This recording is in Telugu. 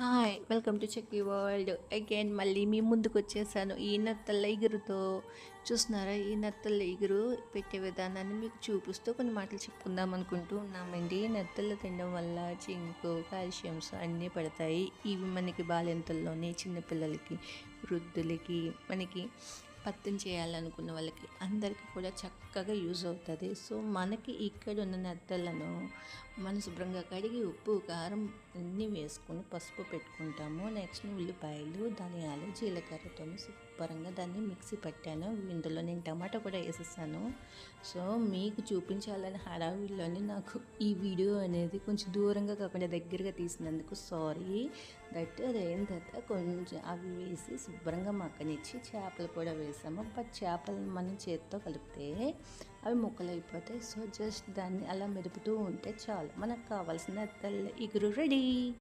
Hi welcome to chikki world again మళ్ళీ మీ ముందుకు వచ్చేసాను ఈ నత్తల ఇగురుతో. చూస్తున్నారా, ఈ నత్తల ఇగురు పెట్టే విధానాన్ని మీకు చూపిస్తూ కొన్ని మాటలు చెప్పుకుందాం అనుకుంటూ ఉన్నామండి. నత్తలు తినడం వల్ల జింకు కాల్షియమ్స్ అన్నీ పడతాయి. ఇవి మనకి బాలింతల్లోనే చిన్నపిల్లలకి, వృద్ధులకి, మనకి పత్యం చేయాలనుకున్న వాళ్ళకి అందరికీ కూడా చక్కగా యూజ్ అవుతుంది. సో మనకి ఇక్కడ ఉన్న నత్తలను మనం శుభ్రంగా కడిగి ఉప్పు కారం అన్నీ వేసుకొని పసుపు పెట్టుకుంటాము. నెక్స్ట్ ఉల్లిపాయలు, ధనియాలు, జీలకర్రతో శుభ్రంగా దాన్ని మిక్సీ పట్టాను. ఇందులో నేను టమాటా కూడా వేసేసాను. సో మీకు చూపించాలని హడావిడిలోనే నాకు ఈ వీడియో అనేది కొంచెం దూరంగా కాకుండా దగ్గరగా తీసినందుకు సారీ. అది అయిన తర్వాత కొంచెం అవి వేసి శుభ్రంగా మక్కనిచ్చి చేపలు కూడా వేసాము. బట్ చేపలను మనం చేతితో కలిపితే అవి ముక్కలు అయిపోతాయి. సో జస్ట్ దాన్ని అలా మెదుపుతూ ఉంటే చాలు, మనకు కావాల్సిన నత్తల ఇగురు రెడీ.